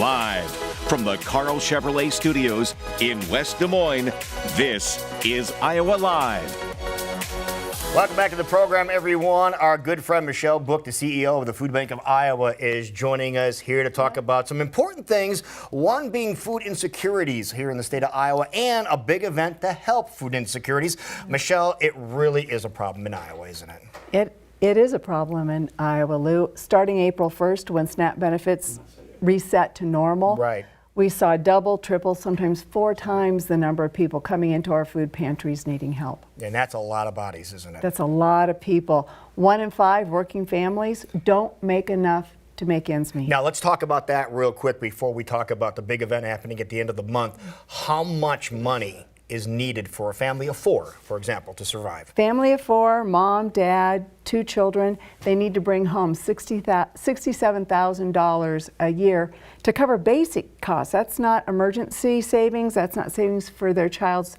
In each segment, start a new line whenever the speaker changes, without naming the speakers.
Live from the Carl Chevrolet Studios in West Des Moines, this is Iowa Live.
Welcome back to the program, everyone. Our good friend Michelle Book, the CEO of the Food Bank of Iowa, is joining us here to talk about some important things. One being food insecurities here in the state of Iowa and a big event to help food insecurities. Michelle, it really is a problem in Iowa, isn't it?
It is a problem in Iowa, Lou. Starting April 1st, when SNAP benefits reset to normal,
right,
we saw double, triple, sometimes 4 times the number of people coming into our food pantries needing help.
And that's a lot of bodies, isn't it?
That's a lot of people. 1 in 5 working families don't make enough to make ends meet.
Now let's talk about that real quick before we talk about the big event happening at the end of the month. How much money is needed for a family of 4, for example, to survive?
Family of 4, mom, dad, 2 children, they need to bring home $67,000 a year to cover basic costs. That's not emergency savings, that's not savings for their child's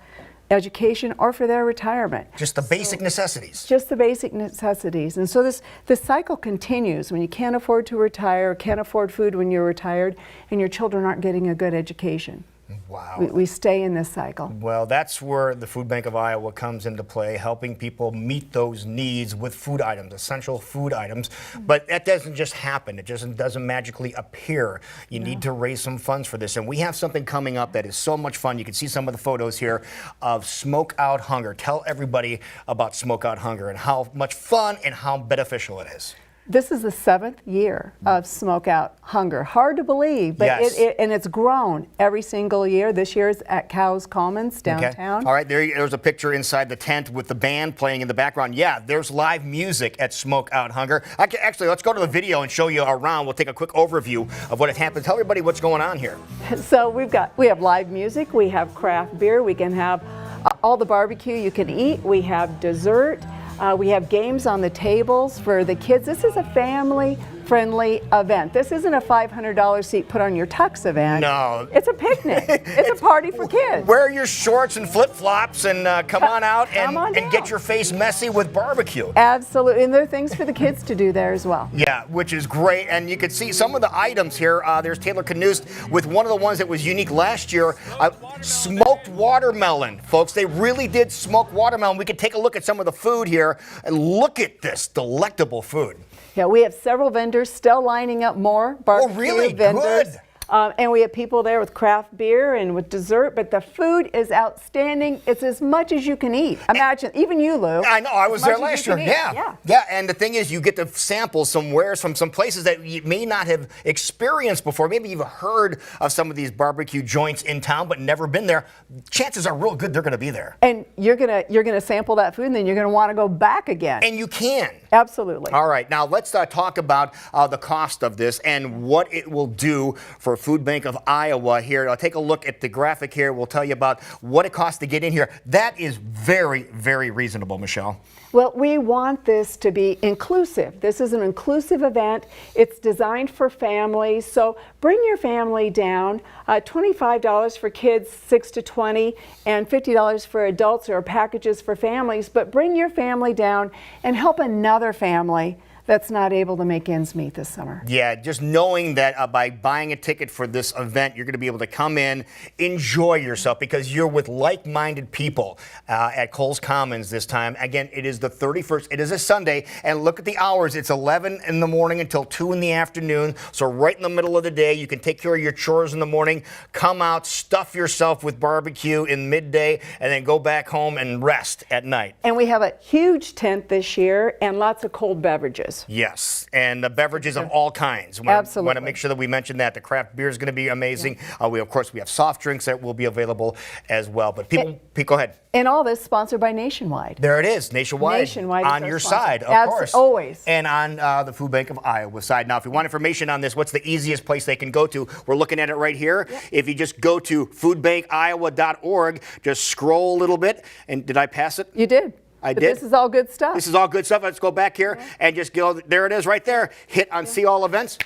education or for their retirement.
Just the basic necessities.
Just the basic necessities. And so this cycle continues when you can't afford to retire, can't afford food when you're retired, and your children aren't getting a good education.
Wow.
We stay in this cycle.
Well, that's where the Food Bank of Iowa comes into play, helping people meet those needs with food items, essential food items. But that doesn't just happen. It just doesn't magically appear. You need to raise some funds for this. And we have something coming up that is so much fun. You can see some of the photos here of Smoke Out Hunger. Tell everybody about Smoke Out Hunger and how much fun and how beneficial it is.
This is the 7th year of Smoke Out Hunger. Hard to believe, but
yes,
and it's grown every single year. This year is at Cows Commons downtown.
Okay. All right, there's a picture inside the tent with the band playing in the background. Yeah, there's live music at Smoke Out Hunger. Actually, let's go to the video and show you around. We'll take a quick overview of what had happened. Tell everybody what's going on here.
So we have live music, we have craft beer, we can have all the barbecue you can eat, we have dessert. We have games on the tables for the kids. This is a family-friendly event. This isn't a $500 seat put on your tux event.
No.
It's a picnic. It's a party for kids.
Wear your shorts and flip-flops and come on out and get your face messy with barbecue.
Absolutely. And there are things for the kids to do there as well.
Yeah, which is great. And you can see some of the items here. There's Taylor Knust with one of the ones that was unique last year, smoked watermelon. Folks, they really did smoke watermelon. We could take a look at some of the food here and look at this delectable food.
Yeah, we have several vendors still lining up more barbecue vendors.
Good.
And we have people there with craft beer and with dessert, but the food is outstanding. It's as much as you can eat. Imagine, even you, Lou.
I know, I was there last year.
Yeah,
and the thing is, you get to sample some wares from some places that you may not have experienced before. Maybe you've heard of some of these barbecue joints in town, but never been there. Chances are real good they're going to be there.
And you're gonna sample that food, and then you're gonna want to go back again.
And you can.
Absolutely.
All right, now let's talk about the cost of this and what it will do for Food Bank of Iowa here. I'll take a look at the graphic here. We'll tell you about what it costs to get in here. That is very, very reasonable, Michelle.
Well, we want this to be inclusive. This is an inclusive event. It's designed for families, so bring your family down. $25 for kids 6 to 20 and $50 for adults or packages for families, but bring your family down and help another family that's not able to make ends meet this summer.
Yeah, just knowing that by buying a ticket for this event, you're going to be able to come in, enjoy yourself, because you're with like-minded people at Coles Commons this time. Again, it is the 31st. It is a Sunday, and look at the hours. It's 11 in the morning until 2 in the afternoon, so right in the middle of the day, you can take care of your chores in the morning, come out, stuff yourself with barbecue in midday, and then go back home and rest at night.
And we have a huge tent this year and lots of cold beverages.
Yes, and the beverages of all kinds.
Absolutely.
Want to make sure that we mention that. The craft beer is going to be amazing. Yeah. Of course, we have soft drinks that will be available as well. But people, go ahead.
And all this sponsored by Nationwide.
There it is, Nationwide.
Nationwide
on your side, of course.
Always.
And on the Food Bank of Iowa side. Now, if you want information on this, what's the easiest place they can go to? We're looking at it right here. Yep. If you just go to foodbankiowa.org, just scroll a little bit. And did I pass it?
You did.
But
this is all good stuff.
This is all good stuff. Let's go back here and just go. There it is right there. Hit on See All Events.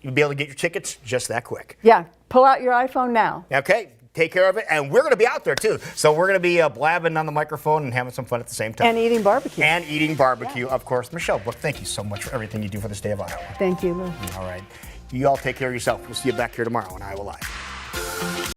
You'll be able to get your tickets just that quick.
Yeah. Pull out your iPhone now.
Okay. Take care of it. And we're going to be out there, too. So we're going to be blabbing on the microphone and having some fun at the same time.
And eating barbecue.
And eating barbecue, of course. Michelle Book, thank you so much for everything you do for the state of Iowa.
Thank you, Lou.
All right. You all take care of yourself. We'll see you back here tomorrow on Iowa Live.